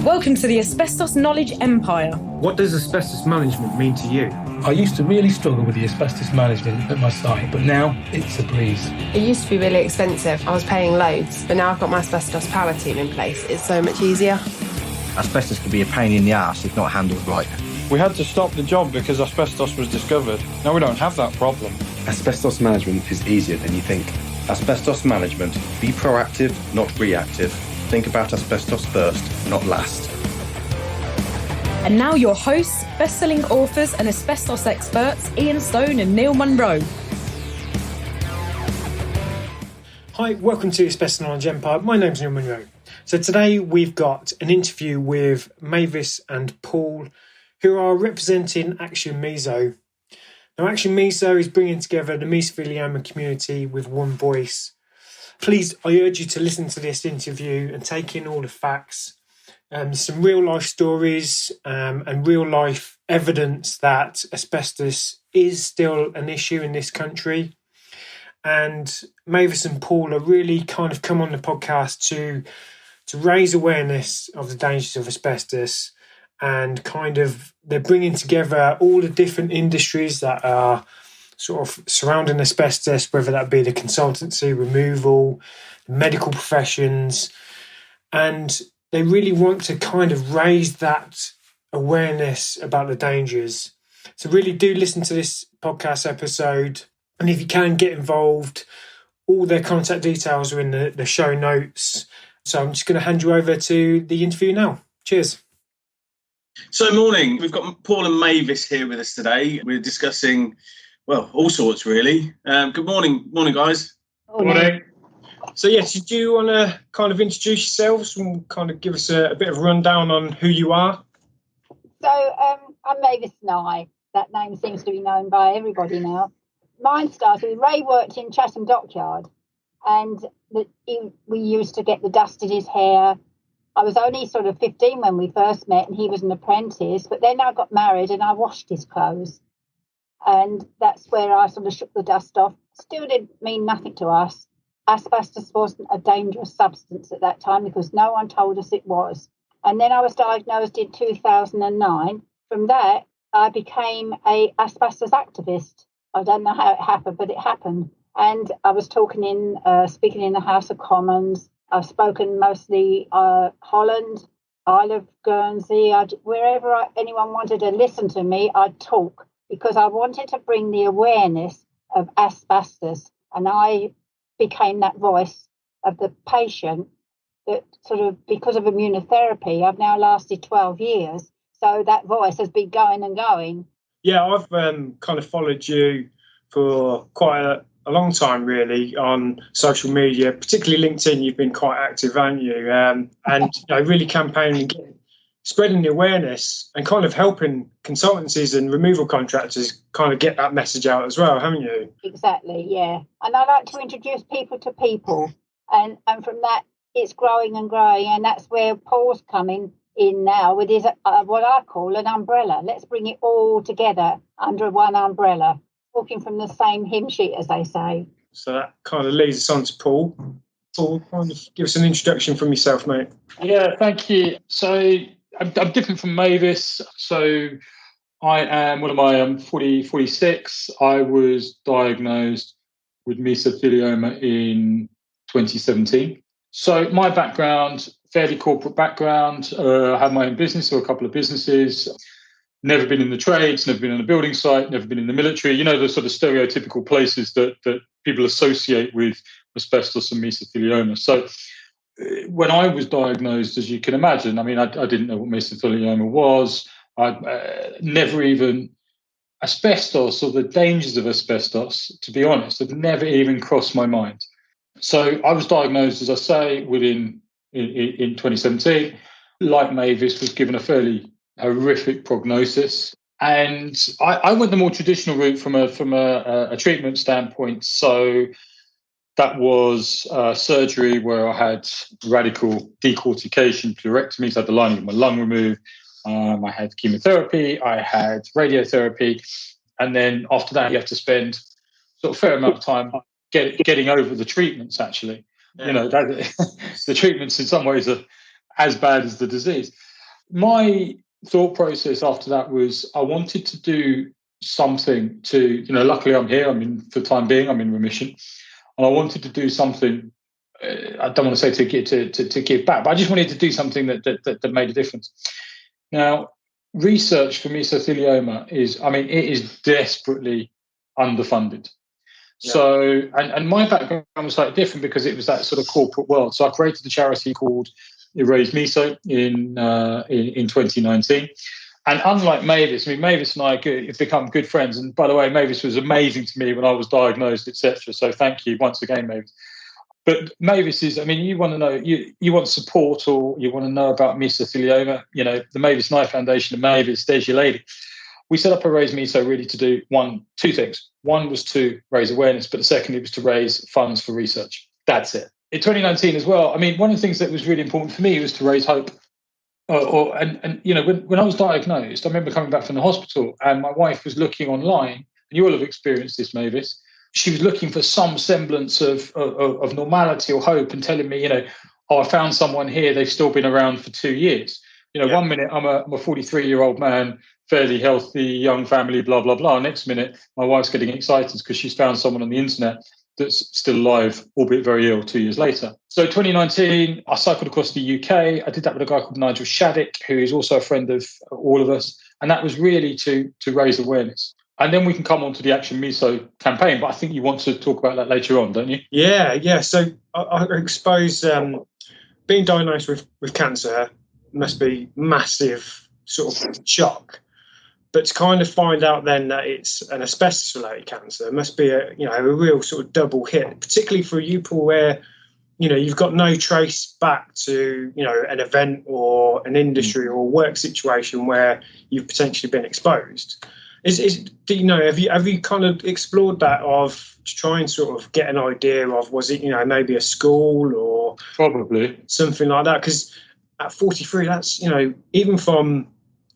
Welcome to the Asbestos Knowledge Empire. What does asbestos management mean to you? I used to really struggle with the asbestos management at my site, but now it's a breeze. It used to be really expensive. I was paying loads, but now I've got my asbestos power team in place. It's so much easier. Asbestos can be a pain in the arse if not handled right. We had to stop the job because asbestos was discovered. Now we don't have that problem. Asbestos management is easier than you think. Asbestos management. Be proactive, not reactive. Think about asbestos first, not last. And now your hosts, best-selling authors and asbestos experts, Ian Stone and Neil Munro. Hi, welcome to Asbestos Knowledge Empire. My name's Neil Munro. So today we've got an interview with Mavis and Paul, who are representing ActionMeso. Now, ActionMeso is bringing together the mesothelioma community with one voice. Please, I urge you to listen to this interview and take in all the facts, some real-life stories and real-life evidence that asbestos is still an issue in this country. And Mavis and Paul are really kind of come on the podcast to raise awareness of the dangers of asbestos, and kind of they're bringing together all the different industries that are sort of surrounding asbestos, whether that be the consultancy, removal, medical professions, and they really want to kind of raise that awareness about the dangers. So really do listen to this podcast episode, and if you can, get involved. All their contact details are in the show notes. So I'm just going to hand you over to the interview now. Cheers. So morning, we've got Paul and Mavis here with us today. We're discussing, well, all sorts really. Good morning, guys. Morning. So yes, do you want to kind of introduce yourselves and kind of give us a bit of a rundown on who you are? So I'm Mavis Nye. That name seems to be known by everybody now. Mine started, Ray worked in Chatham Dockyard, and we used to get the dust in his hair. I was only sort of 15 when we first met, and he was an apprentice, but then I got married and I washed his clothes. And that's where I sort of shook the dust off. Still didn't mean nothing to us. Asbestos wasn't a dangerous substance at that time because no one told us it was. And then I was diagnosed in 2009. From that, I became a asbestos activist. I don't know how it happened, but it happened. And I was speaking in the House of Commons. I've spoken mostly Holland, Isle of Guernsey. Wherever anyone wanted to listen to me, I'd talk, because I wanted to bring the awareness of asbestos. And I became that voice of the patient that sort of, because of immunotherapy, I've now lasted 12 years. So that voice has been going and going. Yeah, I've kind of followed you for quite a long time, really, on social media, particularly LinkedIn. You've been quite active, haven't you? And really campaigning, spreading the awareness and kind of helping consultancies and removal contractors kind of get that message out as well, haven't you? Exactly, yeah. And I like to introduce people to people. And from that, it's growing and growing. And that's where Paul's coming in now with his what I call an umbrella. Let's bring it all together under one umbrella, talking from the same hymn sheet, as they say. So that kind of leads us on to Paul. Paul, kind of give us an introduction from yourself, mate. Yeah, thank you. So I'm different from Mavis. So I am, what am I? I'm 46. I was diagnosed with mesothelioma in 2017. So my background, fairly corporate background. I have my own business or a couple of businesses. Never been in the trades, never been on a building site, never been in the military. You know, the sort of stereotypical places that people associate with asbestos and mesothelioma. So when I was diagnosed, as you can imagine, I mean, I didn't know what mesothelioma was. I never even, asbestos or the dangers of asbestos, to be honest, had never even crossed my mind. So I was diagnosed, as I say, in 2017. Like Mavis, was given a fairly horrific prognosis, and I went the more traditional route from a treatment standpoint. So that was surgery where I had radical decortication, pleurectomies. I had the lining of my lung removed. I had chemotherapy. I had radiotherapy, and then after that, you have to spend sort of a fair amount of time getting over the treatments. Actually, yeah. You know, the treatments in some ways are as bad as the disease. my thought process after that was I wanted to do something to, luckily I'm here. For the time being, I'm in remission. And I wanted to do something, I don't want to say to give back, but I just wanted to do something that made a difference. Now, research for mesothelioma it is desperately underfunded. Yeah. So, and my background was slightly different because it was that sort of corporate world. So I created a charity called Miso in 2019. And unlike Mavis, Mavis and I have become good friends. And by the way, Mavis was amazing to me when I was diagnosed, etc. So thank you once again, Mavis. But Mavis is, you want to know, you want support or you want to know about mesothelioma, the Mavis Nye Foundation and Mavis, there's your lady. We set up a Raise Miso really to do two things. One was to raise awareness, but the second it was to raise funds for research. That's it. In 2019 as well, one of the things that was really important for me was to raise hope. When I was diagnosed, I remember coming back from the hospital and my wife was looking online, and you all have experienced this, Mavis. She was looking for some semblance of normality or hope and telling me, I found someone here. They've still been around for 2 years. 1 minute I'm a 43-year-old man, fairly healthy, young family, blah, blah, blah. Next minute, my wife's getting excited because she's found someone on the internet that's still alive, albeit very ill 2 years later. So 2019, I cycled across the UK. I did that with a guy called Nigel Shaddick, who is also a friend of all of us. And that was really to raise awareness. And then we can come on to the ActionMeso campaign, but I think you want to talk about that later on, don't you? Yeah. So I suppose being diagnosed with cancer must be massive sort of shock. But to kind of find out then that it's an asbestos-related cancer must be a real sort of double hit, particularly for you, Paul, where you've got no trace back to an event or an industry or work situation where you've potentially been exposed. Have you kind of explored that to try and sort of get an idea of, was it maybe a school or probably something like that? Because at 43, that's even from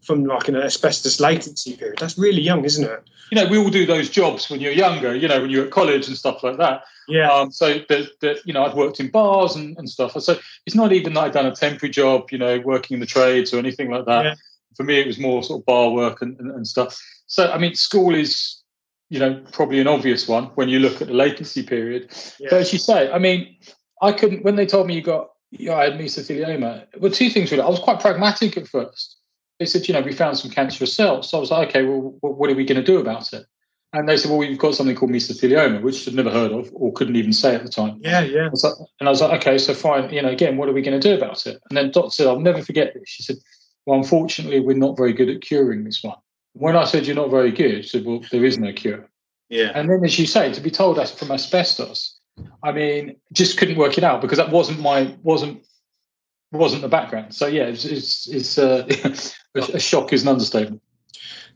like an asbestos latency period, that's really young, isn't it? We all do those jobs when you're younger, when you're at college and stuff like that. Yeah. So I'd worked in bars and stuff. So it's not even that I'd done a temporary job, working in the trades or anything like that. Yeah. For me, it was more sort of bar work and stuff. So, school is, probably an obvious one when you look at the latency period. Yeah. But as you say, I couldn't, when they told me I had mesothelioma, well, two things really. I was quite pragmatic at first. They said, we found some cancerous cells. So I was like, okay, well, what are we going to do about it? And they said, well, we've got something called mesothelioma, which I'd never heard of or couldn't even say at the time. Yeah. And I was like, okay, so fine, again, what are we going to do about it? And then Dot said, I'll never forget this. She said, well, unfortunately, we're not very good at curing this one. When I said you're not very good, she said, well, there is no cure. Yeah. And then, as you say, to be told that's from asbestos, just couldn't work it out because that wasn't the background. So yeah, it's a shock is an understatement.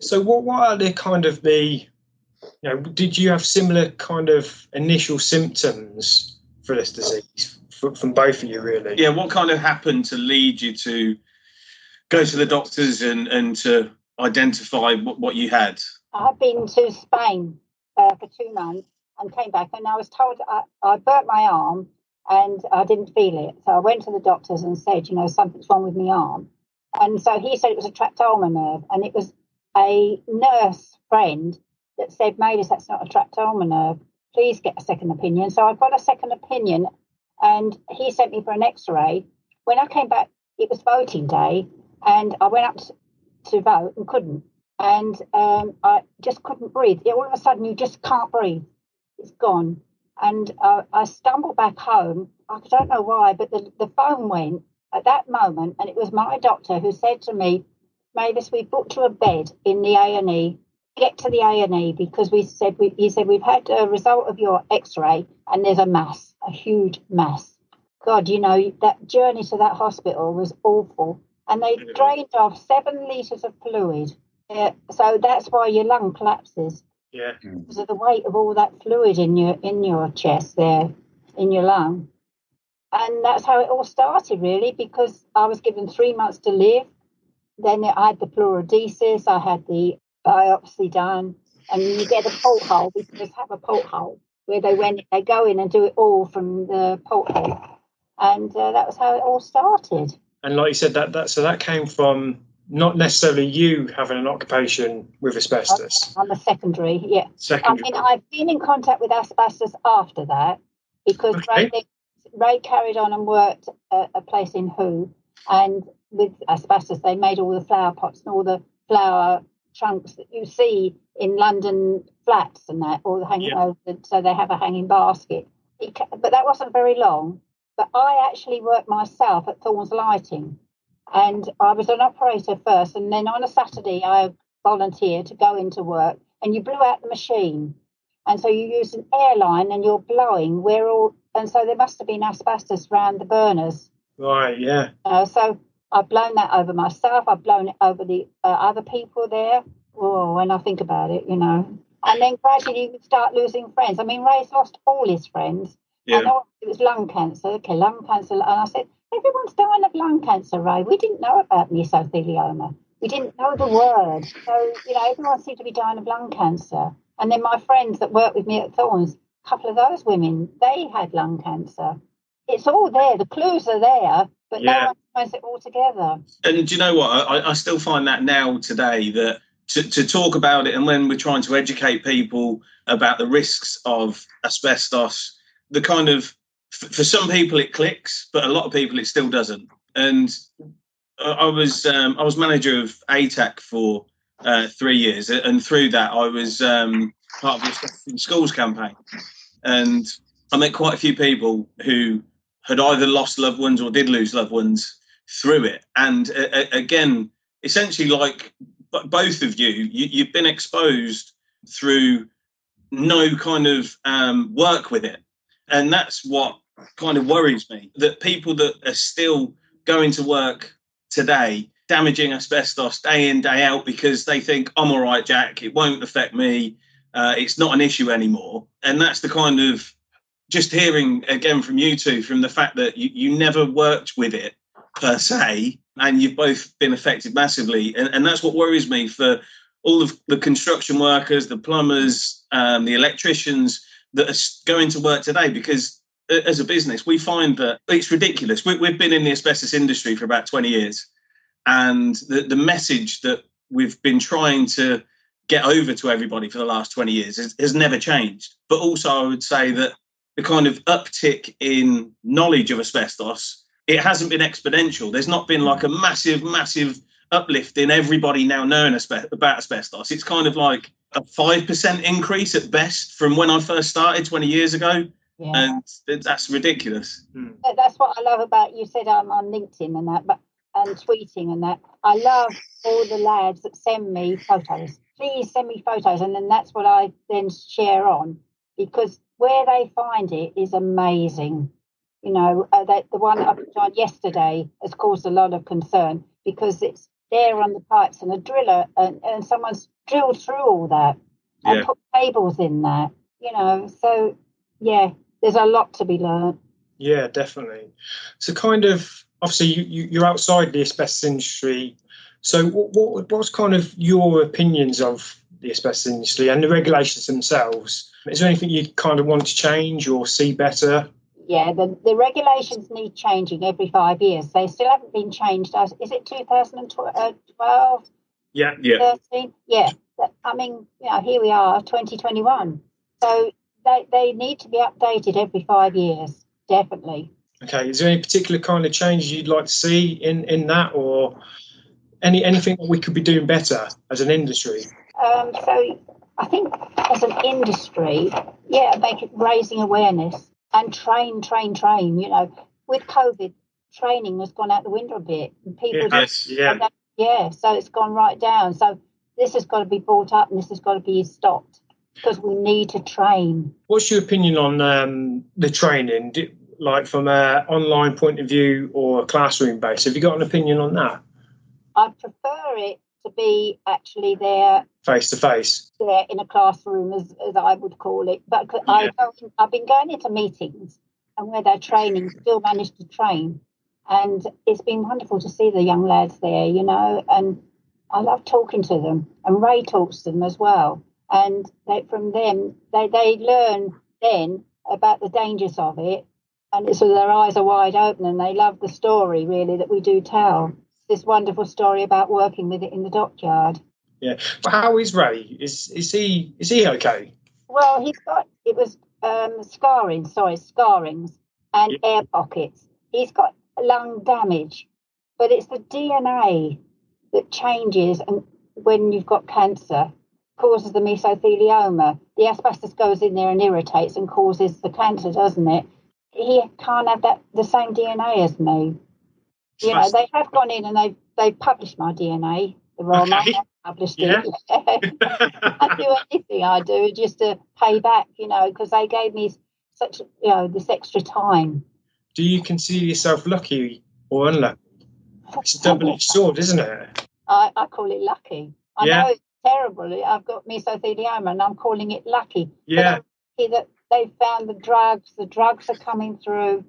So what are the kind of did you have similar kind of initial symptoms for this disease from both of you, really? Yeah. What kind of happened to lead you to go to the doctors and to identify what you had? I've been to Spain for 2 months and came back, and I was told I burnt my arm and I didn't feel it. So I went to the doctors and said, something's wrong with my arm. And so he said it was a trachoma nerve, and it was a nurse friend that said, Mavis, that's not a trachoma nerve. Please get a second opinion. So I got a second opinion, and he sent me for an X-ray. When I came back, it was voting day, and I went up to vote and couldn't. And I just couldn't breathe. All of a sudden, you just can't breathe. It's gone. And I stumbled back home. I don't know why, but the phone went at that moment, and it was my doctor who said to me, Mavis, we booked you a bed in the A&E. Get to the A&E because he said we've had a result of your X-ray, and there's a huge mass. God, that journey to that hospital was awful. And they drained off 7 litres of fluid. So that's why your lung collapses. Yeah. Because of the weight of all that fluid in your chest there, in your lung. And that's how it all started, really, because I was given 3 months to live. Then I had the pleurodesis, I had the biopsy done, and you get a porthole because have a porthole where they go in and do it all from the porthole. And that was how it all started. And like you said, that came from not necessarily you having an occupation with asbestos. I'm a secondary, yeah. Secondary. I mean, I've been in contact with asbestos after that because Ray carried on and worked at a place in Who, and with asbestos they made all the flower pots and all the flower trunks that you see in London flats and that, all the hanging over, so they have a hanging basket. But that wasn't very long. But I actually worked myself at Thorns Lighting, and I was an operator first, and then on a Saturday I volunteered to go into work, and you blew out the machine, and so you used an airline and you're blowing. And so there must have been asbestos around the burners. Right, yeah. So I've blown that over myself. I've blown it over the other people there. Oh, when I think about it, you know. And then gradually you start losing friends. I mean, Ray's lost all his friends. Yeah. I know it was lung cancer. Okay, lung cancer. And I said, everyone's dying of lung cancer, Ray. We didn't know about mesothelioma. We didn't know the word. So, you know, everyone seemed to be dying of lung cancer. And then my friends that worked with me at Thorns, a couple of those women, they had lung cancer. It's all there. The clues are there, but no one ties it all together. And do you know what? I still find that now today, that to talk about it, and when we're trying to educate people about the risks of asbestos, the kind of, for some people it clicks, but a lot of people it still doesn't. And I was manager of ATAC for 3 years, and through that I was part of the Asbestos in Schools campaign, and I met quite a few people who had either lost loved ones or did lose loved ones through it. And again, essentially, like both of you've been exposed through no kind of work with it. And that's what kind of worries me, that people that are still going to work today, damaging asbestos day in, day out, because they think, I'm all right, Jack, it won't affect me, it's not an issue anymore. And that's the kind of, just hearing again from you two, from the fact that you never worked with it per se, and you've both been affected massively. And that's what worries me for all of the construction workers, the plumbers, the electricians that are going to work today, because as a business, we find that it's ridiculous. We've been in the asbestos industry for about 20 years, and the message that we've been trying to get over to everybody for the last 20 years has never changed. But also I would say that the kind of uptick in knowledge of asbestos, it hasn't been exponential. There's not been like a massive uplift in everybody now knowing about asbestos. It's kind of like a 5% increase at best from when I first started 20 years ago. Yeah. And that's ridiculous. That's what I love about, you said I'm on LinkedIn and that, but and tweeting and that. I love all the lads that send me photos. Please send me photos, and then that's what I then share on, because where they find it is amazing. You know, the one up on yesterday has caused a lot of concern because it's there on the pipes, and a driller and someone's drilled through all that and put cables in that. You know, so yeah, there's a lot to be learned. Yeah, definitely. So kind of, obviously you're outside the asbestos industry. So what's kind of your opinions of the asbestos industry and the regulations themselves? Is there anything you kind of want to change or see better? Yeah, the regulations need changing every 5 years. They still haven't been changed. Is it 2012? Yeah. 13? Yeah. I mean, you know, here we are, 2021. So they need to be updated every 5 years, definitely. Okay. Is there any particular kind of changes you'd like to see in that, or anything that we could be doing better as an industry? So I think as an industry, make it raising awareness and train. You know, with COVID, training has gone out the window a bit. And people so it's gone right down. So this has got to be brought up, and this has got to be stopped, because we need to train. What's your opinion on the training, like from an online point of view or a classroom base? Have you got an opinion on that? I prefer it to be actually there face to face, there in a classroom, as I would call it. But I've been going into meetings, and where they're training, still managed to train, and it's been wonderful to see the young lads there, you know, and I love talking to them, and Ray talks to them as well, and from them they learn then about the dangers of it, And it's so their eyes are wide open and they love the story, really, that we do tell. This wonderful story about working with it in the dockyard. Yeah. But how is Ray? Is he okay? Well, it was scarrings and air pockets. He's got lung damage, but it's the DNA that changes, and when you've got cancer, causes the mesothelioma. The asbestos goes in there and irritates and causes the cancer, doesn't it? He can't have the same DNA as me. You know, they have gone in and they've published my DNA. The Royal Mail published it. I do anything I do just to pay back, you know, because they gave me such, you know, this extra time. Do you consider yourself lucky or unlucky? It's a double-edged sword, isn't it? I call it lucky. I know it's terrible. I've got mesothelioma and I'm calling it lucky. Yeah. But I'm lucky that they've found the drugs. The drugs are coming through.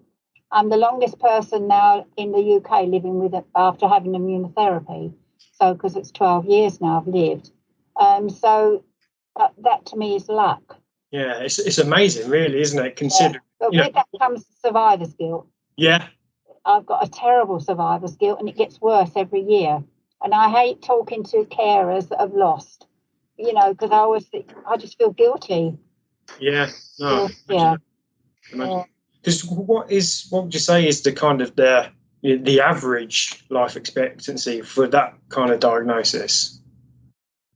I'm the longest person now in the UK living with it after having immunotherapy. So, because it's 12 years now I've lived. So that to me is luck. Yeah, it's amazing, really, isn't it? Considering, but with that comes survivor's guilt. Yeah. I've got a terrible survivor's guilt, and it gets worse every year. And I hate talking to carers that have lost, you know, because I always think, I just feel guilty. Yeah. No. Yeah. Because what would you say is the kind of the average life expectancy for that kind of diagnosis?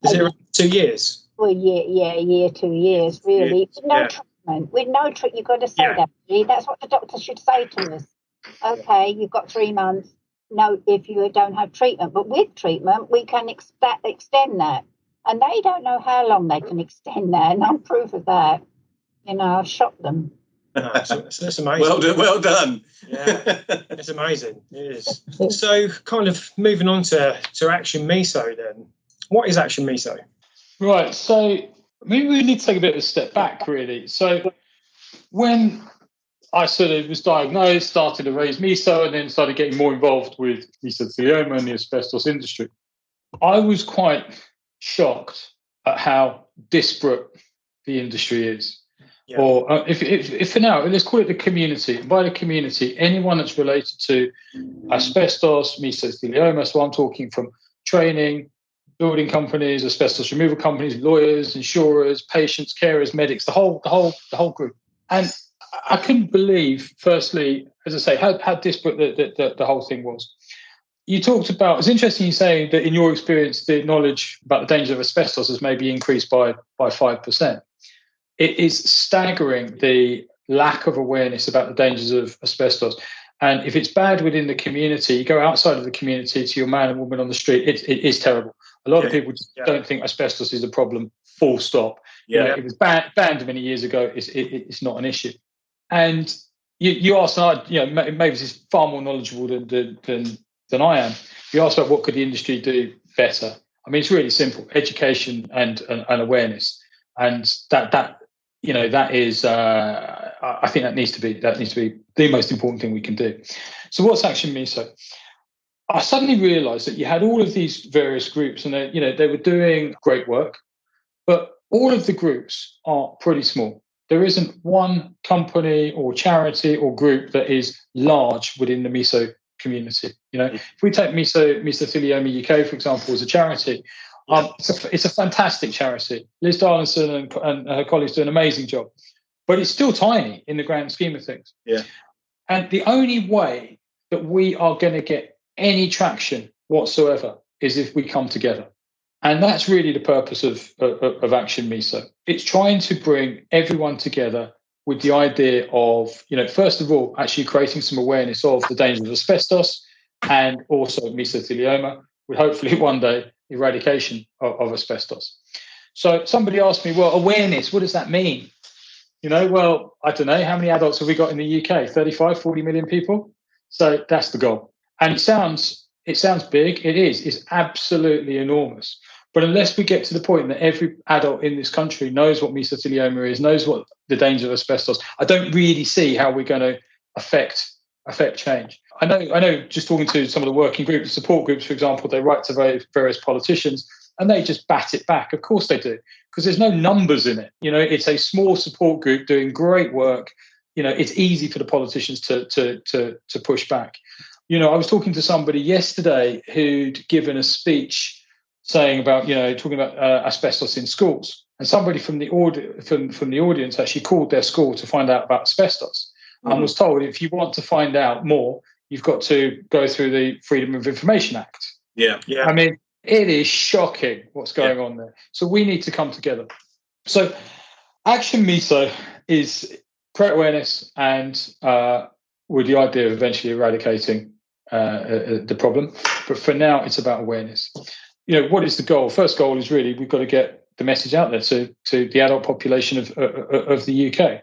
Is it around 2 years? Well, year, 2 years, really. With no treatment. With no treatment, you've got to say that. Really. That's what the doctor should say to us. Okay, you've got 3 months. No, if you don't have treatment. But with treatment, we can extend that. And they don't know how long they can extend that. And I'm proof of that. You know, I've shocked them. That's amazing. Well done. Yeah, it's amazing. It is. So, kind of moving on to ActionMeso then. What is ActionMeso? Right. So, maybe we need to take a bit of a step back, really. So, when I sort of was diagnosed, started to raise Miso, and then started getting more involved with mesothelioma and the asbestos industry, I was quite shocked at how disparate the industry is. Yeah. Or if for now, let's call it the community. And by the community, anyone that's related to asbestos, mesothelioma. So I'm talking from training, building companies, asbestos removal companies, lawyers, insurers, patients, carers, medics, the whole group. And I couldn't believe, firstly, as I say, how disparate the whole thing was. You talked about, it's interesting you say that in your experience, the knowledge about the danger of asbestos has maybe increased by 5%. It is staggering, the lack of awareness about the dangers of asbestos. And if it's bad within the community, you go outside of the community to your man and woman on the street, it is terrible. A lot of people just don't think asbestos is a problem, full stop. Yeah. You know, it was banned many years ago. It's not an issue. And you asked, Mavis is far more knowledgeable than I am. You asked about what could the industry do better. I mean, it's really simple: education and awareness. And that is, I think that needs to be the most important thing we can do. So what's ActionMeso? I suddenly realized that you had all of these various groups, and they were doing great work, but all of the groups are pretty small. There isn't one company or charity or group that is large within the Miso community. If we take Mesothelioma UK, for example, as a charity, it's a fantastic charity. Liz Darlinson and her colleagues do an amazing job, but it's still tiny in the grand scheme of things. Yeah. And the only way that we are going to get any traction whatsoever is if we come together. And that's really the purpose of ActionMeso. It's trying to bring everyone together with the idea of, first of all, actually creating some awareness of the dangers of asbestos and also mesothelioma, with hopefully one day eradication of asbestos. So somebody asked me, well, awareness, what does that mean? Well, I don't know. How many adults have we got in the UK? 35, 40 million people? So that's the goal. And it sounds big. It is. It's absolutely enormous. But unless we get to the point that every adult in this country knows what mesothelioma is, knows what the danger of asbestos, I don't really see how we're going to affect change. I know. Just talking to some of the working groups, support groups, for example, they write to various politicians, and they just bat it back. Of course they do, because there's no numbers in it. It's a small support group doing great work. it's easy for the politicians to push back. I was talking to somebody yesterday who'd given a speech saying about, talking about asbestos in schools. And somebody from the audience actually called their school to find out about asbestos and was told, if you want to find out more, you've got to go through the Freedom of Information Act. Yeah. I mean, it is shocking what's going on there. So we need to come together. So ActionMeso is create awareness and with the idea of eventually eradicating the problem. But for now, it's about awareness. What is the goal? First goal is really we've got to get the message out there to the adult population of the UK.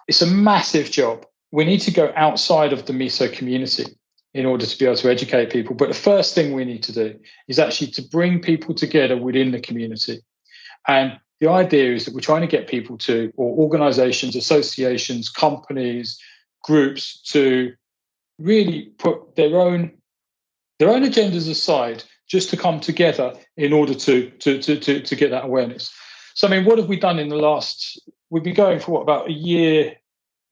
It's a massive job. We need to go outside of the Miso community in order to be able to educate people. But the first thing we need to do is actually to bring people together within the community. And the idea is that we're trying to get people to, or organizations, associations, companies, groups, to really put their own agendas aside just to come together in order to get that awareness. So, I mean, what have we done in the last, we've been going for about a year,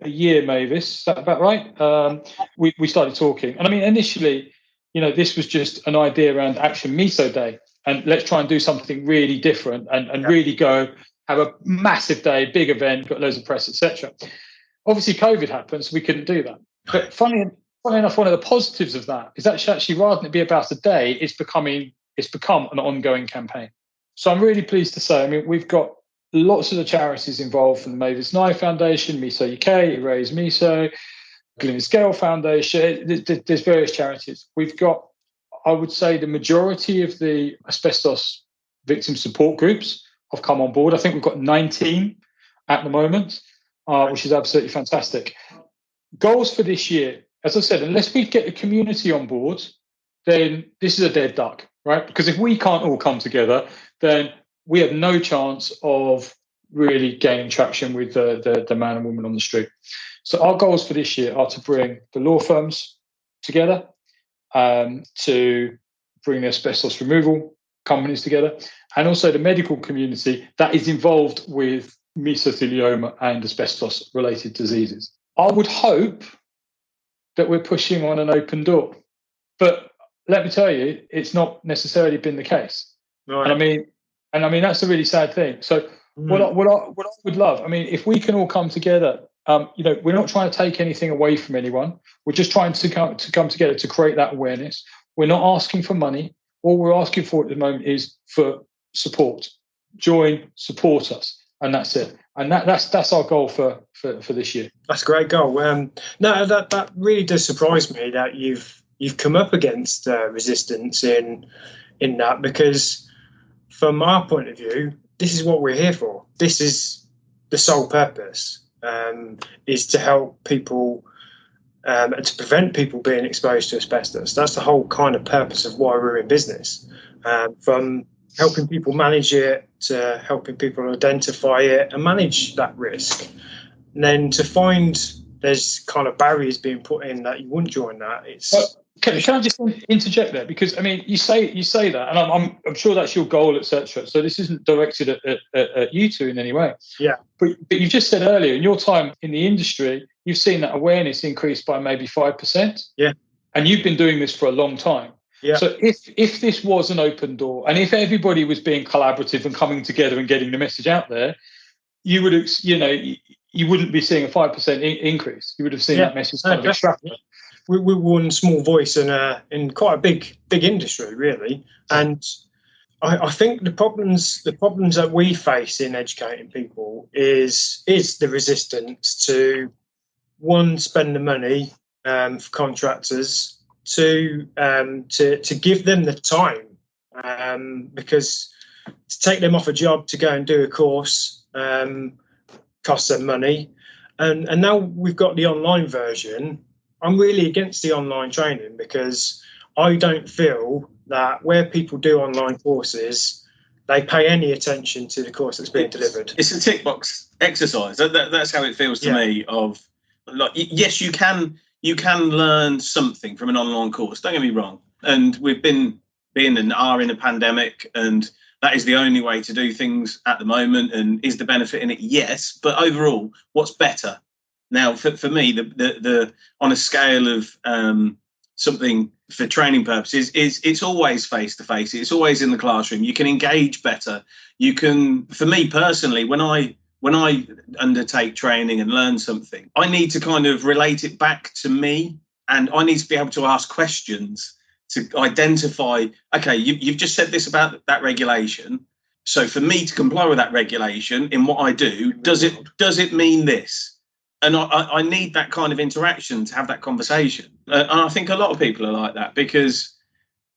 Mavis, is that about right? We started talking. And I mean, initially, this was just an idea around ActionMeso Day. And let's try and do something really different and really go have a massive day, big event, got loads of press, etc. Obviously, COVID happened, so we couldn't do that. But funny enough, one of the positives of that is actually rather than it be about a day, it's become an ongoing campaign. So I'm really pleased to say, I mean, we've got lots of the charities involved, from the Mavis Nye Foundation, Miso UK, Erase Miso, Glynis Gale Foundation. There's various charities. We've got, I would say, the majority of the asbestos victim support groups have come on board. I think we've got 19 at the moment, which is absolutely fantastic. Goals for this year, as I said, unless we get the community on board, then this is a dead duck, right? Because if we can't all come together, then we have no chance of really gaining traction with the man and woman on the street. So our goals for this year are to bring the law firms together, to bring the asbestos removal companies together, and also the medical community that is involved with mesothelioma and asbestos-related diseases. I would hope that we're pushing on an open door, but let me tell you, it's not necessarily been the case. Right. And I mean that's a really sad thing. So what I would love, I mean, if we can all come together. We're not trying to take anything away from anyone. We're just trying to come together to create that awareness. We're not asking for money. All we're asking for at the moment is for support. Join, support us, and that's it. And that's our goal for this year. That's a great goal. No, that really does surprise me that you've come up against resistance in that, because from our point of view, this is what we're here for. This is the sole purpose. Is to help people, to prevent people being exposed to asbestos. That's the whole kind of purpose of why we're in business. From helping people manage it to helping people identify it and manage that risk. And then to find there's kind of barriers being put in that you wouldn't join that. Can I just interject there? Because I mean, you say that, and I'm sure that's your goal, etc. So this isn't directed at you two in any way. Yeah. But you just said earlier, in your time in the industry, you've seen that awareness increase by maybe 5%. Yeah. And you've been doing this for a long time. Yeah. So if this was an open door, and if everybody was being collaborative and coming together and getting the message out there, you would, you wouldn't be seeing a 5% increase. You would have seen that message kind of extrapolate. We're one small voice in quite a big industry, really. And I think the problems that we face in educating people is the resistance to, one, spend the money for contractors, two, to give them the time, because to take them off a job to go and do a course costs them money. And now we've got the online version. I'm really against the online training, because I don't feel that where people do online courses, they pay any attention to the course that's being delivered. It's a tick box exercise. That's how it feels to me. Of like, yes, you can learn something from an online course. Don't get me wrong. And we've been and are in a pandemic, and that is the only way to do things at the moment. And is the benefit in it? Yes. But overall, what's better? Now, for me, the on a scale of something for training purposes, it's always face to face. It's always in the classroom. You can engage better. You can, for me personally, when I undertake training and learn something, I need to kind of relate it back to me, and I need to be able to ask questions to identify, okay, you've just said this about that regulation. So for me to comply with that regulation in what I do, does it mean this? And I need that kind of interaction to have that conversation. And I think a lot of people are like that, because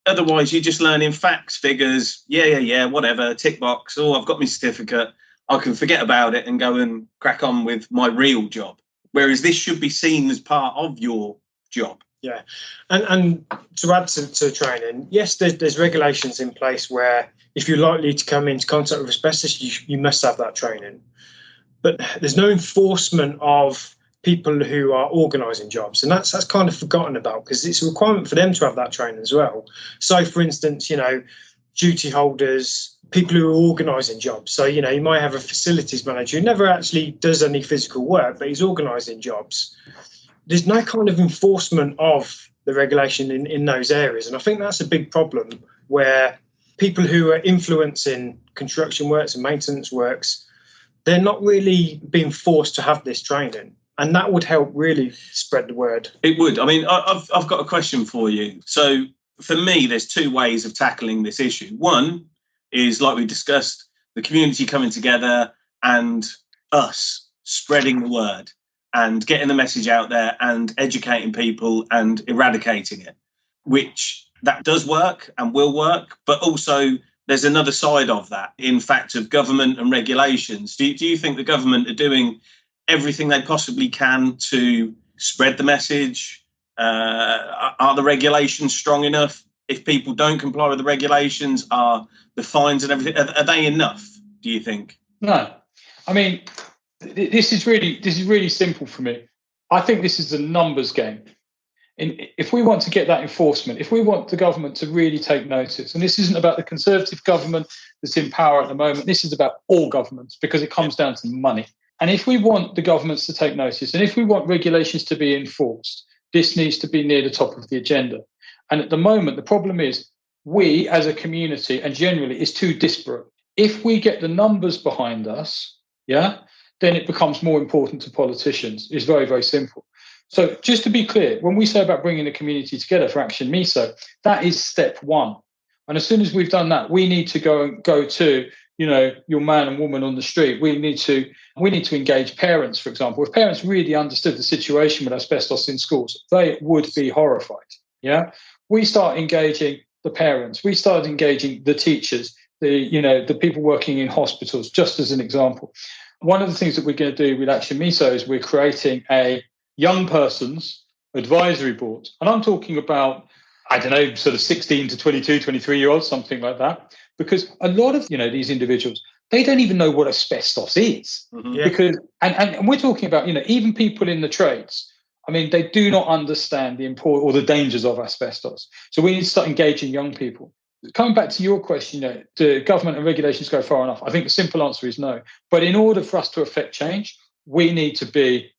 otherwise you're just learning facts, figures, yeah, whatever, tick box. Oh, I've got my certificate. I can forget about it and go and crack on with my real job. Whereas this should be seen as part of your job. Yeah. And to add to training, yes, there's regulations in place where if you're likely to come into contact with asbestos, you must have that training. But there's no enforcement of people who are organising jobs. And that's kind of forgotten about, because it's a requirement for them to have that training as well. So, for instance, duty holders, people who are organising jobs. So, you might have a facilities manager who never actually does any physical work, but he's organising jobs. There's no kind of enforcement of the regulation in those areas. And I think that's a big problem, where people who are influencing construction works and maintenance works, they're not really being forced to have this training. And that would help really spread the word. It would. I mean, I've got a question for you. So for me, there's two ways of tackling this issue. One is, like we discussed, the community coming together and us spreading the word and getting the message out there and educating people and eradicating it, which that does work and will work. But also there's another side of that, in fact, of government and regulations. Do you think the government are doing everything they possibly can to spread the message? Are the regulations strong enough? If people don't comply with the regulations, are the fines and everything, are they enough, do you think? No. I mean, this is really simple for me. I think this is a numbers game. And if we want to get that enforcement, if we want the government to really take notice, and this isn't about the Conservative government that's in power at the moment, this is about all governments, because it comes down to money. And if we want the governments to take notice, and if we want regulations to be enforced, this needs to be near the top of the agenda. And at the moment, the problem is we as a community, and generally, is too disparate. If we get the numbers behind us, then it becomes more important to politicians. It's very, very simple. So just to be clear, when we say about bringing the community together for ActionMeso, that is step one. And as soon as we've done that, we need to go to, your man and woman on the street. We need to engage parents, for example. If parents really understood the situation with asbestos in schools, they would be horrified. Yeah. We start engaging the parents. We start engaging the teachers, the people working in hospitals, just as an example. One of the things that we're going to do with ActionMeso is we're creating a young person's advisory board. And I'm talking about, sort of 16 to 22, 23-year-olds, something like that. Because a lot of, these individuals, they don't even know what asbestos is. Mm-hmm. Yeah. Because, and we're talking about, even people in the trades, they do not understand the import or the dangers of asbestos. So we need to start engaging young people. Coming back to your question, do government and regulations go far enough? I think the simple answer is no. But in order for us to affect change, we need to be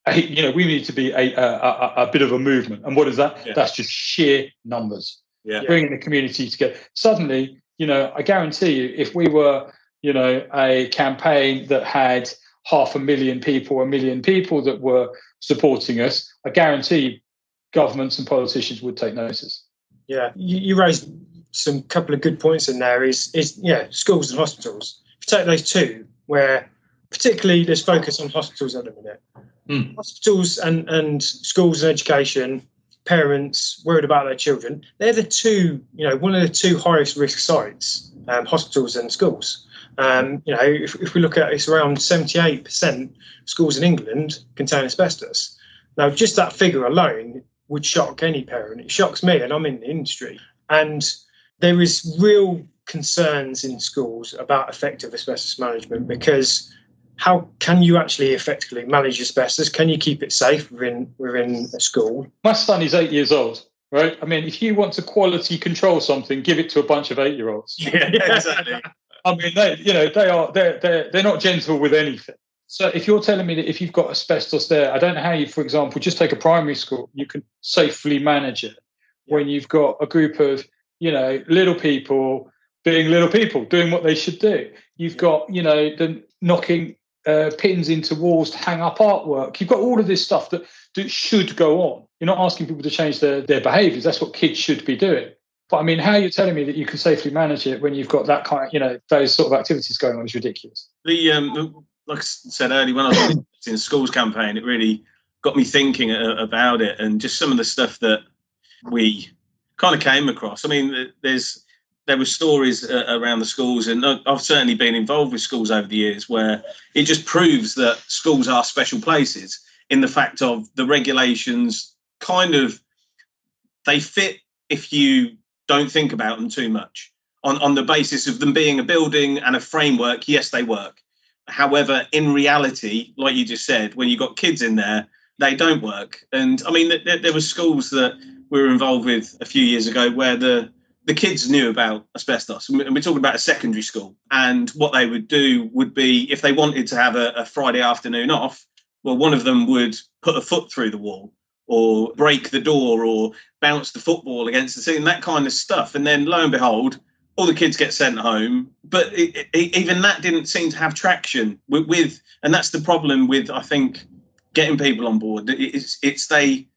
a bit of a movement. And what is that? Yeah. That's just sheer numbers. Yeah. Bringing the community together. Suddenly, I guarantee you, if we were, a campaign that had 500,000 people, 1 million people that were supporting us, I guarantee governments and politicians would take notice. Yeah, you raised some couple of good points in there. Is schools and hospitals. If you take those two, where particularly there's focus on hospitals at the minute. Hospitals and schools and education, parents worried about their children. They're the two, one of the two highest risk sites, hospitals and schools. If we look at it's around 78% schools in England contain asbestos. Now, just that figure alone would shock any parent. It shocks me, and I'm in the industry. And there is real concerns in schools about effective asbestos management, because how can you actually effectively manage asbestos? Can you keep it safe within a school? My son is 8 years old, right? If you want to quality control something, give it to a bunch of 8-year-olds. Yeah, exactly. They're not gentle with anything. So if you're telling me that if you've got asbestos there, I don't know how you, for example, just take a primary school, you can safely manage it when you've got a group of, little people being little people, doing what they should do. You've got, the knocking pins into walls to hang up artwork. You've got all of this stuff that should go on. You're not asking people to change their behaviours. That's what kids should be doing. But I mean, how you're telling me that you can safely manage it when you've got that kind of, those sort of activities going on is ridiculous. Like I said earlier, when I was in the schools campaign, it really got me thinking about it, and just some of the stuff that we kind of came across. I mean, there were stories around the schools, and I've certainly been involved with schools over the years where it just proves that schools are special places in the fact of the regulations they fit if you don't think about them too much. On the basis of them being a building and a framework, yes, they work. However, in reality, like you just said, when you've got kids in there, they don't work. And I mean, there were schools that we were involved with a few years ago where the kids knew about asbestos. And we're talking about a secondary school. And what they would do would be, if they wanted to have a Friday afternoon off, well, one of them would put a foot through the wall or break the door or bounce the football against the ceiling, that kind of stuff. And then lo and behold, all the kids get sent home. But even that didn't seem to have traction with, and that's the problem with, I think, getting people on board. It's they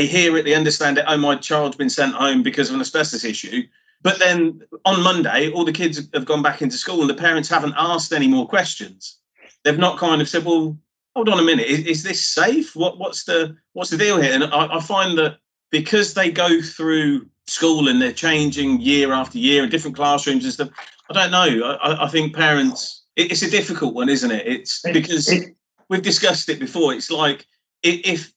hear it, they understand it. Oh, my child's been sent home because of an asbestos issue. But then on Monday, all the kids have gone back into school and the parents haven't asked any more questions. They've not kind of said, well, hold on a minute, is this safe? What's the deal here? And I find that because they go through school and they're changing year after year in different classrooms and stuff, I don't know. I think parents, it's a difficult one, isn't it? It's because we've discussed it before. It's like if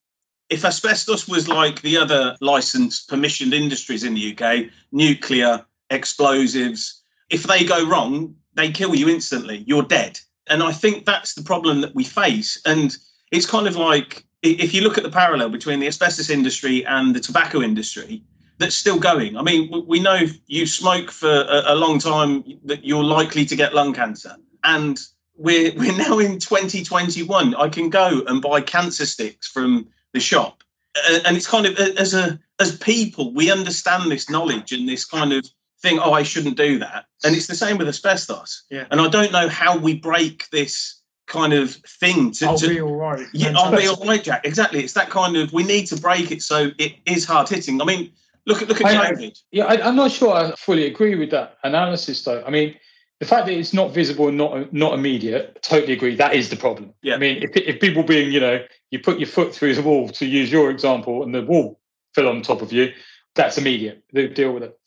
asbestos was like the other licensed, permissioned industries in the UK, nuclear, explosives, if they go wrong, they kill you instantly. You're dead. And I think that's the problem that we face. And it's kind of like, if you look at the parallel between the asbestos industry and the tobacco industry, that's still going. I mean, we know if you smoke for a long time that you're likely to get lung cancer. And we're now in 2021. I can go and buy cancer sticks from the shop. And it's kind of, as people, we understand this knowledge and this kind of thing, I shouldn't do that. And it's the same with asbestos. Yeah. And I don't know how we break this kind of thing I'll be all right. Yeah, I'll be all right, Jack. Exactly. It's that kind of, we need to break it so it is hard hitting. I mean, look at COVID. Yeah, I'm not sure I fully agree with that analysis, though. I mean, the fact that it's not visible and not immediate, totally agree. That is the problem. Yeah. I mean, if people being, you put your foot through the wall, to use your example, and the wall fell on top of you, that's immediate. They deal with it.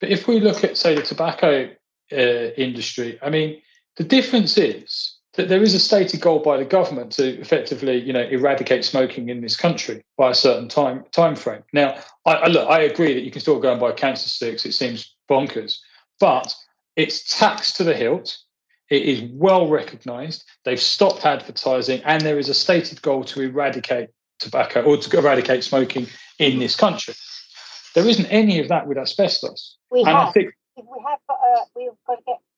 But if we look at, say, the tobacco industry, I mean, the difference is that there is a stated goal by the government to effectively, eradicate smoking in this country by a certain time frame. Now, I agree that you can still go and buy cancer sticks. It seems bonkers, but it's taxed to the hilt. It is well recognised. They've stopped advertising, and there is a stated goal to eradicate tobacco or to eradicate smoking in this country. There isn't any of that with asbestos. We've got to get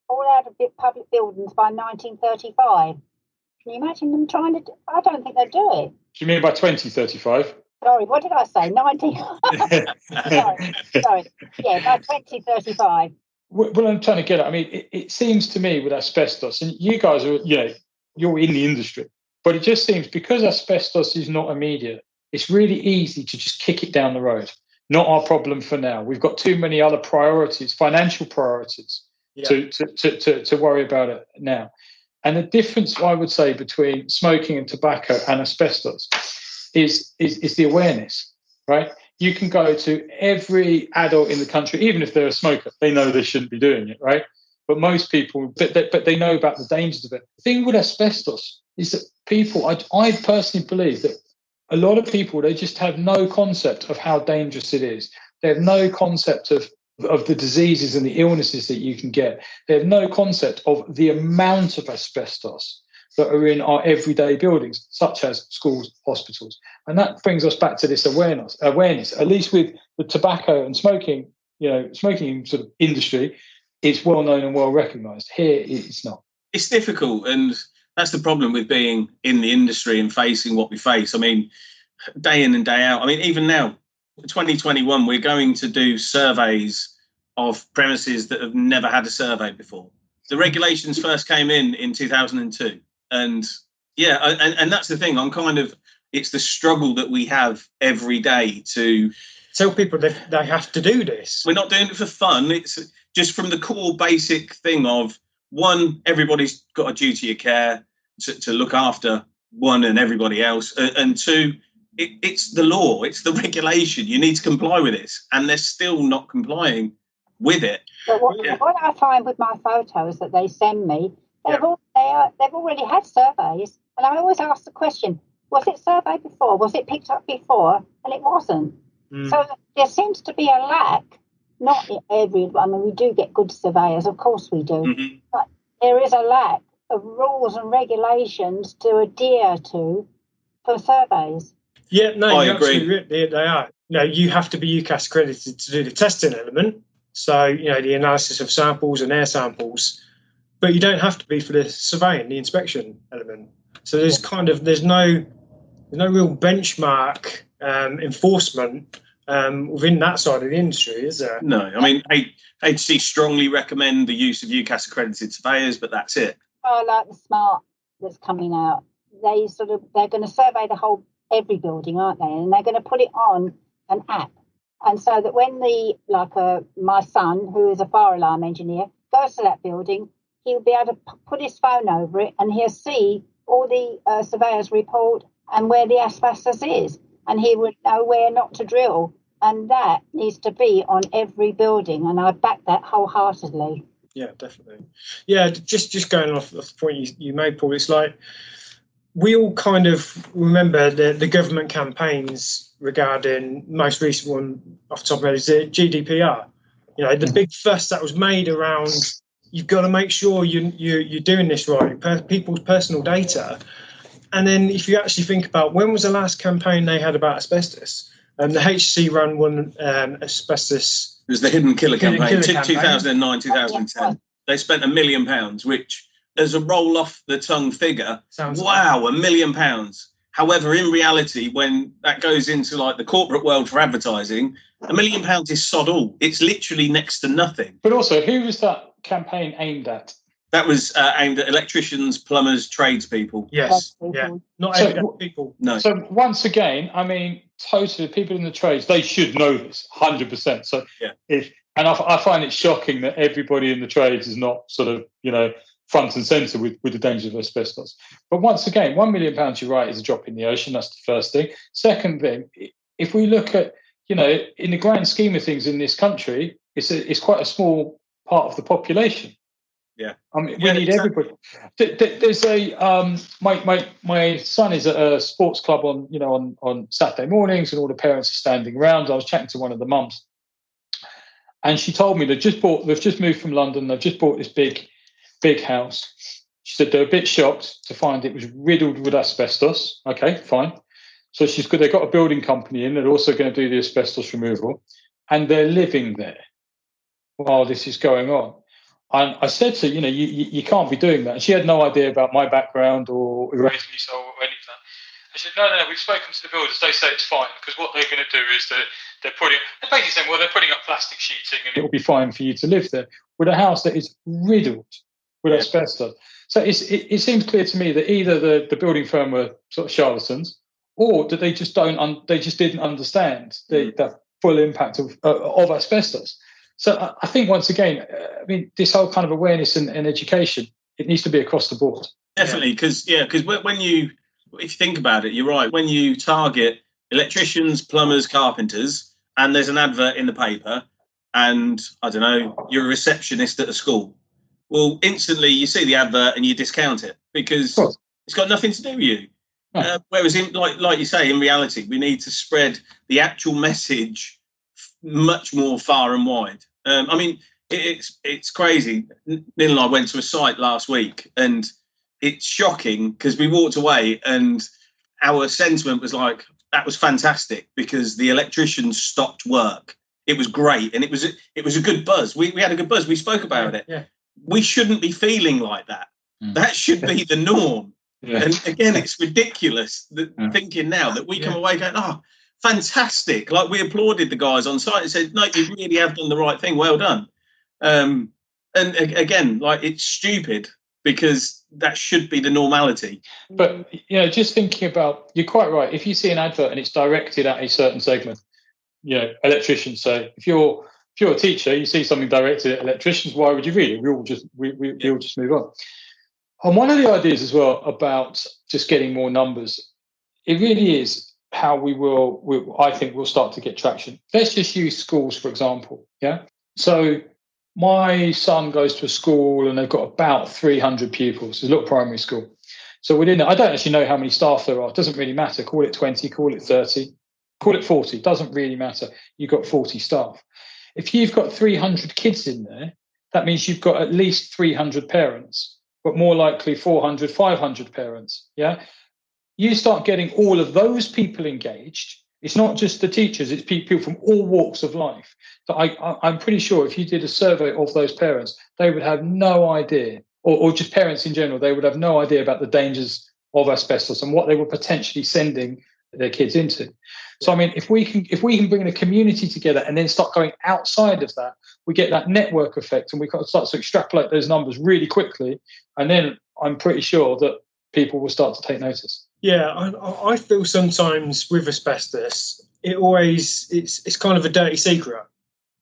all out of public buildings by 1935. Can you imagine them trying to I don't think they'd do it. Do you mean by 2035? Sorry, what did I say? 19... sorry. Yeah, by 2035. Well, I'm trying to get at, I mean, it seems to me with asbestos, and you guys are, you're in the industry, but it just seems because asbestos is not immediate, it's really easy to just kick it down the road. Not our problem for now. We've got too many other priorities, financial priorities, to worry about it now. And the difference, I would say, between smoking and tobacco and asbestos is the awareness, right? You can go to every adult in the country, even if they're a smoker, they know they shouldn't be doing it, right? But most people, but they know about the dangers of it. The thing with asbestos is that people, I personally believe that a lot of people, they just have no concept of how dangerous it is. They have no concept of the diseases and the illnesses that you can get. They have no concept of the amount of asbestos that are in our everyday buildings, such as schools, hospitals. And that brings us back to this awareness, at least with the tobacco and smoking, smoking sort of industry, it's well known and well recognised. Here, it's not. It's difficult. And That's the problem with being in the industry and facing what we face. I mean, day in and day out. I mean, even now, 2021, we're going to do surveys of premises that have never had a survey before. The regulations first came in 2002. And yeah, and that's the thing. It's the struggle that we have every day to tell people that they have to do this. We're not doing it for fun. It's just from the core basic thing of, one, everybody's got a duty of care to look after one and everybody else. And two, it's the law, it's the regulation. You need to comply with this. And they're still not complying with it. But what I find with my photos that they send me, they've already had surveys. And I always ask the question, was it surveyed before? Was it picked up before? And it wasn't. So there seems to be a lack, not in everyone. I mean, we do get good surveyors, of course we do, but there is a lack of rules and regulations to adhere to for surveys. Yeah, no, I you're agree. absolutely right. They are. You know, you have to be UCAS accredited to do the testing element. So, you know, the analysis of samples and air samples, but you don't have to be for the surveying, the inspection element. So there's no real benchmark enforcement within that side of the industry, is there? No, I mean, HC strongly recommend the use of UCAS accredited surveyors, but that's it. I like the smart that's coming out. They're going to survey every building, aren't they? And they're going to put it on an app. And so that when my son, who is a fire alarm engineer, goes to that building, he'll be able to put his phone over it and he'll see all the surveyor's report and where the asbestos is. And he would know where not to drill. And that needs to be on every building. And I back that wholeheartedly. Yeah, definitely. Yeah, just going off the point you made, Paul, it's like we all kind of remember the government campaigns regarding, most recent one off the top of my head is the GDPR. You know, the big fuss that was made around, you've got to make sure you're doing this right, people's personal data. And then if you actually think about when was the last campaign they had about asbestos? The HC ran one asbestos. It was the Hidden Killer campaign, 2009, 2010. They spent £1 million, which, as a roll off the tongue figure, wow, £1 million. However, in reality, when that goes into like the corporate world for advertising, £1 million is sod all. It's literally next to nothing. But also, who was that campaign aimed at? That was aimed at electricians, plumbers, tradespeople. Yes, yeah, not everyday people. No. So once again, I mean, totally, people in the trades, they should know this 100%. So I find it shocking that everybody in the trades is not sort of, you know, front and centre with the dangers of asbestos. But once again, £1 million, you're right, is a drop in the ocean. That's the first thing. Second thing, if we look at, you know, in the grand scheme of things in this country, it's quite a small part of the population. Yeah, I mean, we need everybody. There's my son is at a sports club on Saturday mornings, and all the parents are standing around. I was chatting to one of the mums, and she told me they've just moved from London. They've just bought this big house. She said they're a bit shocked to find it was riddled with asbestos. Okay, fine. So they've got a building company in. They're also going to do the asbestos removal, and they're living there while this is going on. And I said to her, you know, you can't be doing that. And she had no idea about my background or erasing Miso or any of that. I said, no, we've spoken to the builders. They say it's fine, because what they're going to do is they're basically saying, well, they're putting up plastic sheeting and it will be fine for you to live there, with a house that is riddled with asbestos. So it seems clear to me that either the building firm were sort of charlatans, or that they just didn't understand the full impact of asbestos. So I think, once again, I mean, this whole kind of awareness and education, it needs to be across the board. Definitely, because if you think about it, you're right. When you target electricians, plumbers, carpenters, and there's an advert in the paper, and, I don't know, you're a receptionist at a school, well, instantly you see the advert and you discount it because it's got nothing to do with you. No. Whereas, like you say, in reality, we need to spread the actual message much more far and wide. I mean, it's crazy. Neil and I went to a site last week, and it's shocking because we walked away and our sentiment was like, that was fantastic because the electricians stopped work. It was great, and it was a good buzz. We had a good buzz. We spoke about it. Yeah. We shouldn't be feeling like that. That should be the norm. Yeah. And again, it's ridiculous that thinking now that we come away going, oh, fantastic. Like, we applauded the guys on site and said, no, you really have done the right thing. Well done. And again, like, it's stupid because that should be the normality. But, just thinking about, you're quite right. If you see an advert and it's directed at a certain segment, electricians say, if you're a teacher, you see something directed at electricians, why would you read it? We all just move on. And one of the ideas as well about just getting more numbers, it really is how I think we'll start to get traction. Let's just use schools, for example. Yeah. So my son goes to a school and they've got about 300 pupils. It's a little primary school. So within it, I don't actually know how many staff there are. It doesn't really matter. Call it 20, call it 30, call it 40. It doesn't really matter. You've got 40 staff. If you've got 300 kids in there, that means you've got at least 300 parents, but more likely 400, 500 parents. Yeah. You start getting all of those people engaged. It's not just the teachers, it's people from all walks of life. So I'm pretty sure if you did a survey of those parents, they would have no idea, or just parents in general, they would have no idea about the dangers of asbestos and what they were potentially sending their kids into. So, I mean, if we can bring the community together and then start going outside of that, we get that network effect and we can start to extrapolate those numbers really quickly. And then I'm pretty sure that people will start to take notice. Yeah, I feel sometimes with asbestos, it's kind of a dirty secret.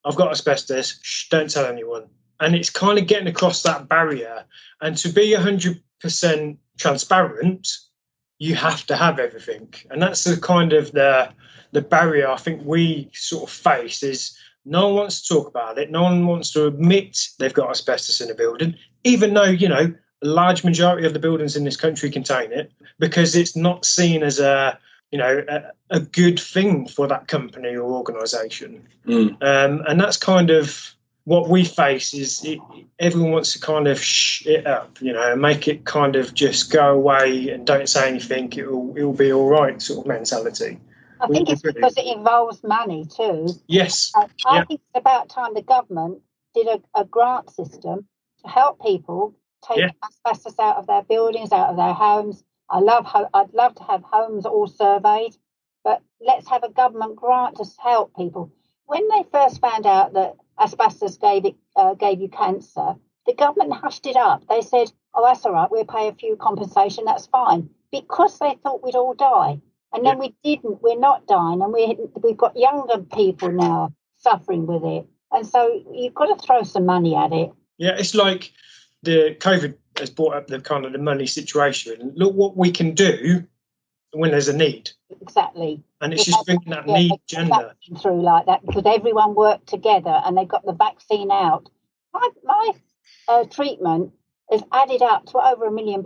I've got asbestos, don't tell anyone. And it's kind of getting across that barrier. And to be 100% transparent, you have to have everything. And that's the kind of the barrier I think we sort of face is no one wants to talk about it. No one wants to admit they've got asbestos in a building, even though, a large majority of the buildings in this country contain it, because it's not seen as a good thing for that company or organisation. And that's kind of what we face is everyone wants to kind of it up, and make it kind of just go away and don't say anything. It'll be all right sort of mentality. I think it's because it involves money too. Yes. I think it's about time the government did a grant system to help people take asbestos out of their buildings, out of their homes. I'd love to have homes all surveyed, but let's have a government grant to help people. When they first found out that asbestos gave you cancer, the government hushed it up. They said, "Oh, that's all right. We'll pay a few compensation. That's fine," because they thought we'd all die. And then we didn't. We're not dying, and we've got younger people now suffering with it. And so you've got to throw some money at it. Yeah, it's like the COVID has brought up the kind of the money situation. Look what we can do when there's a need. Exactly. And it's just bringing that need agenda through like that because everyone worked together and they got the vaccine out. My treatment is added up to over £1 million.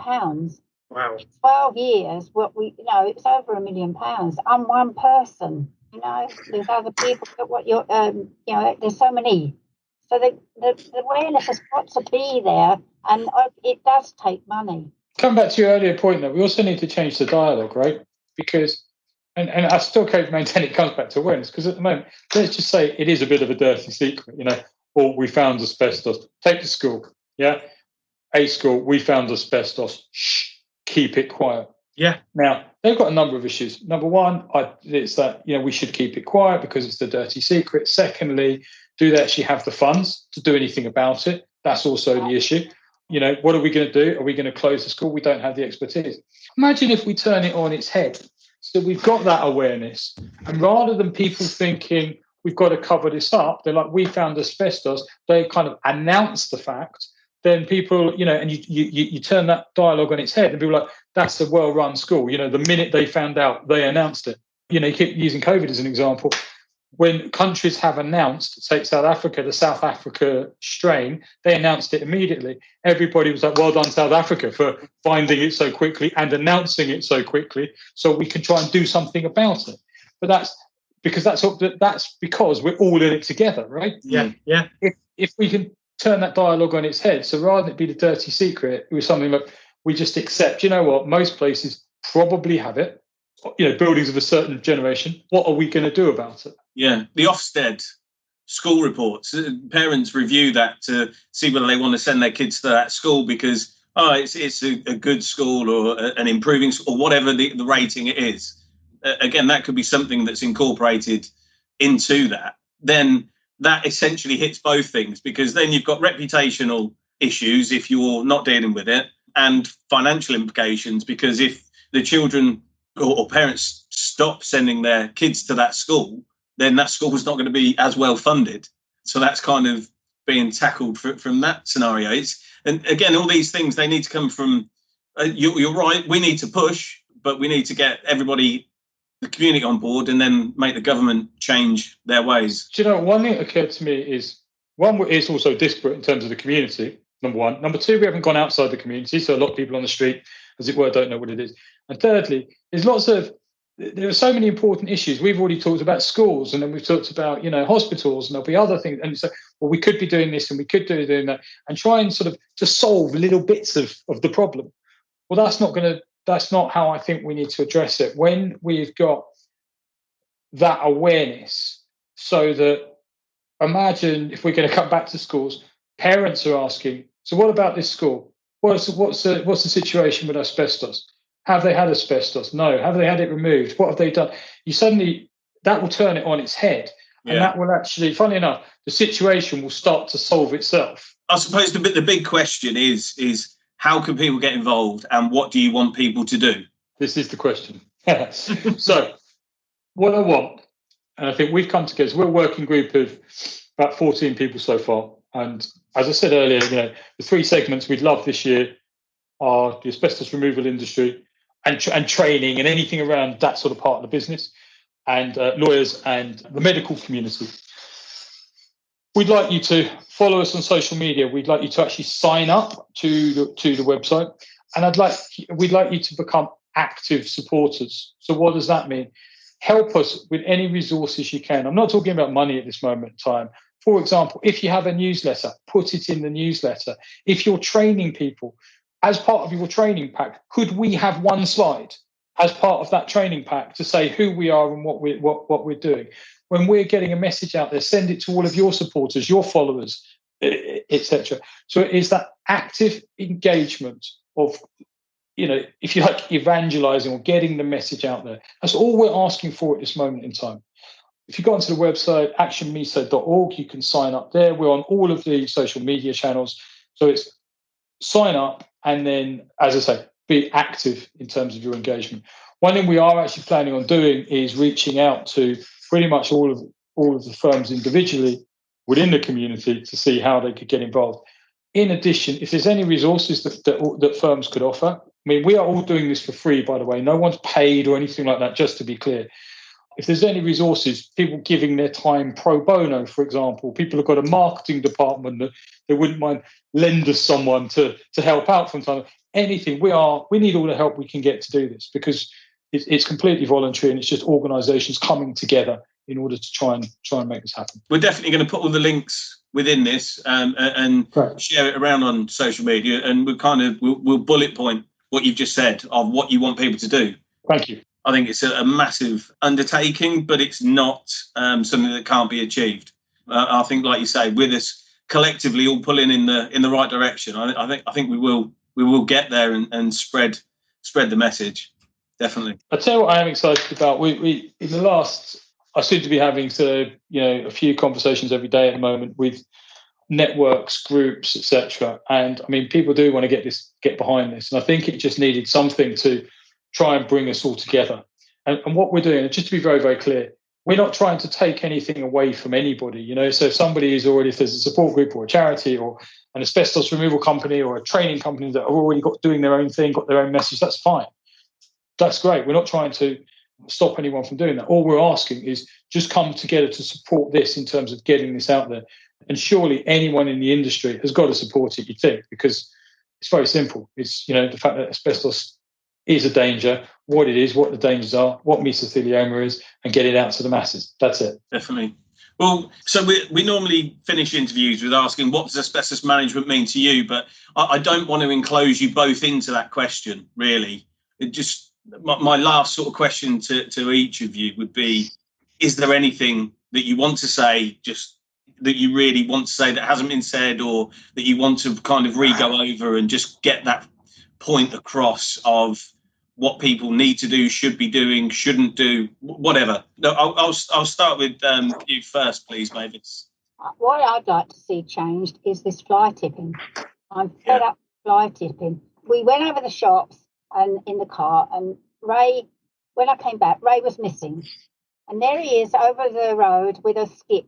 Wow. 12 years, it's over £1 million. I'm one person, there's other people that there's so many. So the awareness has got to be there, and it does take money. Come back to your earlier point, though, we also need to change the dialogue, right? Because, and I still can't maintain it comes back to awareness, because at the moment, let's just say it is a bit of a dirty secret, or we found asbestos. Take the school, a school, we found asbestos. Shh, keep it quiet. Yeah. Now, they've got a number of issues. Number one, it's that, we should keep it quiet because it's the dirty secret. Secondly, do they actually have the funds to do anything about it? That's also the issue. What are we going to do? Are we going to close the school? We don't have the expertise. Imagine if we turn it on its head. So we've got that awareness. And rather than people thinking we've got to cover this up, they're like, we found asbestos. They kind of announce the fact. Then people, and you turn that dialogue on its head and people are like, that's a well-run school. The minute they found out, they announced it. You keep using COVID as an example. When countries have announced, take South Africa, the South Africa strain, they announced it immediately. Everybody was like, well done, South Africa, for finding it so quickly and announcing it so quickly so we can try and do something about it. But that's because we're all in it together, right? Yeah, yeah. If we can turn that dialogue on its head, so rather than it be the dirty secret, it was something that we just accept, most places probably have it, buildings of a certain generation. What are we going to do about it? Yeah, the Ofsted school reports, parents review that to see whether they want to send their kids to that school because oh, it's a good school or an improving school or whatever the rating it is. Again, that could be something that's incorporated into that. Then that essentially hits both things, because then you've got reputational issues if you're not dealing with it, and financial implications, because if the children or parents stop sending their kids to that school, then that school is not going to be as well funded. So that's kind of being tackled from that scenario. And again, all these things, they need to come from, you're right, we need to push, but we need to get everybody, the community on board, and then make the government change their ways. Do you know, one thing that occurred to me is, one, it's also disparate in terms of the community, number one. Number two, we haven't gone outside the community, so a lot of people on the street, as it were, don't know what it is. And thirdly, there are so many important issues. We've already talked about schools, and then we've talked about, hospitals, and there'll be other things. And so, well, we could be doing this and we could be doing that, and try and sort of just solve little bits of the problem. Well, that's not how I think we need to address it. When we've got that awareness, so that, imagine if we're going to come back to schools, parents are asking, so what about this school? What's the situation with asbestos? Have they had asbestos? No. Have they had it removed? What have they done? That will turn it on its head. Yeah. And that will actually, funny enough, the situation will start to solve itself. I suppose the big question is how can people get involved, and what do you want people to do? This is the question. So what I want, and I think we've come together, we're a working group of about 14 people so far. And as I said earlier, the three segments we'd love this year are the asbestos removal industry and training and anything around that sort of part of the business, and lawyers and the medical community. We'd like you to follow us on social media. We'd like you to actually sign up to the website, and we'd like you to become active supporters. So what does that mean? Help us with any resources you can. I'm not talking about money at this moment in time. For example, if you have a newsletter, put it in the newsletter. If you're training people, as part of your training pack, could we have one slide as part of that training pack to say who we are and what we're doing? When we're getting a message out there, send it to all of your supporters, your followers, etc. So it is that active engagement of, if you like, evangelizing or getting the message out there. That's all we're asking for at this moment in time. If you go onto the website, actionmeso.org, you can sign up there. We're on all of the social media channels. So it's sign up, and then, as I say, be active in terms of your engagement. One thing we are actually planning on doing is reaching out to pretty much all of the firms individually within the community to see how they could get involved. In addition, if there's any resources that firms could offer, I mean, we are all doing this for free, by the way. No one's paid or anything like that, just to be clear. If there's any resources, people giving their time pro bono, for example, people have got a marketing department that they wouldn't mind lend us someone to help out from time. Anything, we need all the help we can get to do this, because it's completely voluntary, and it's just organisations coming together in order to try and make this happen. We're definitely going to put all the links within this and share it around on social media, and we'll bullet point what you've just said of what you want people to do. Thank you. I think it's a massive undertaking, but it's not something that can't be achieved. I think, like you say, with us collectively all pulling in the right direction, I think we will get there and spread the message. Definitely. I'll tell you what I am excited about. We in the last, I seem to be having a few conversations every day at the moment with networks, groups, etc. And I mean, people do want to get behind this, and I think it just needed something to try and bring us all together. And what we're doing, just to be very, very clear, we're not trying to take anything away from anybody. So if somebody is already, if there's a support group or a charity or an asbestos removal company or a training company that have already got doing their own thing, got their own message, that's fine. That's great. We're not trying to stop anyone from doing that. All we're asking is just come together to support this in terms of getting this out there. And surely anyone in the industry has got to support it, you think, because it's very simple. It's, the fact that asbestos is a danger, what it is, what the dangers are, what mesothelioma is, and get it out to the masses. That's it. Definitely. Well, so we normally finish interviews with asking, what does asbestos management mean to you? But I don't want to enclose you both into that question, really. My last sort of question to each of you would be, is there anything that you want to say just that you really want to say that hasn't been said, or that you want to kind of re-go over and just get that point across of what people need to do, should be doing, shouldn't do, whatever? No, I'll start with you first, please, Mavis. What I'd like to see changed is this fly tipping. I'm fed up with fly tipping. We went over the shops and in the car, and Ray, when I came back, Ray was missing. And there he is over the road with a skip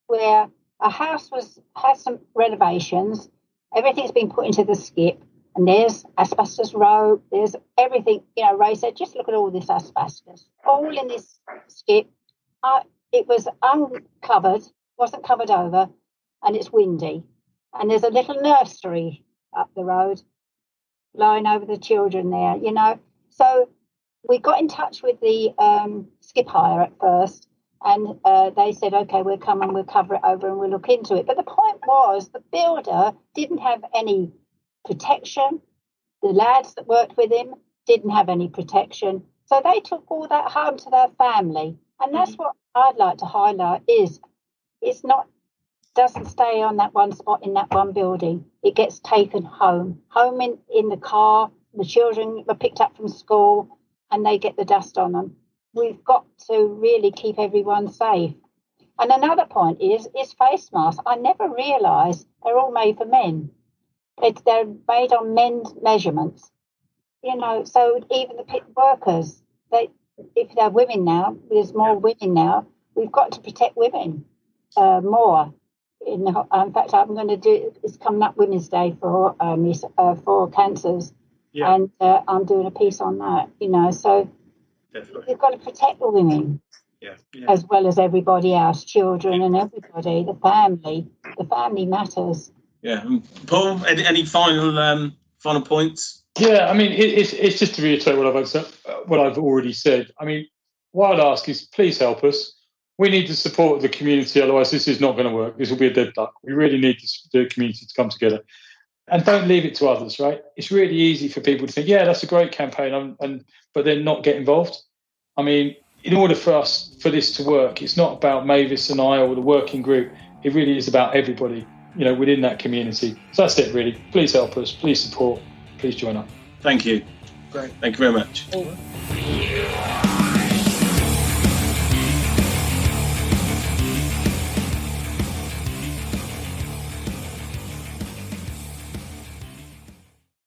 where a house has some renovations. Everything's been put into the skip, and there's asbestos road, there's everything. Ray said, just look at all this asbestos, all in this skip. It was uncovered, wasn't covered over, and it's windy. And there's a little nursery up the road lying over the children there, So we got in touch with the skip hire at first, and they said, OK, we'll come and we'll cover it over and we'll look into it. But the point was the builder didn't have any protection. The lads that worked with him didn't have any protection. So they took all that home to their family. And that's what I'd like to highlight is it's not doesn't stay on that one spot in that one building. It gets taken home in the car. The children are picked up from school and they get the dust on them. We've got to really keep everyone safe. And another point is face masks. I never realised they're all made for men. They're made on men's measurements. So even the pit workers, if they're women now, there's more women now. We've got to protect women more. In fact, I'm going to do. It's coming up Women's Day for cancers, and I'm doing a piece on that. So definitely we've got to protect the women, as well as everybody else, children and everybody. The family matters. Yeah, Paul. Any final points? Yeah, I mean, it's just to reiterate what I've already said. I mean, what I'd ask is, please help us. We need the support of the community, otherwise this is not going to work. This will be a dead duck. We really need the community to come together. And don't leave it to others, right? It's really easy for people to think, yeah, that's a great campaign, but then not get involved. I mean, in order for this to work, it's not about Mavis and I or the working group. It really is about everybody, within that community. So that's it, really. Please help us. Please support. Please join up. Thank you. Great. Thank you very much.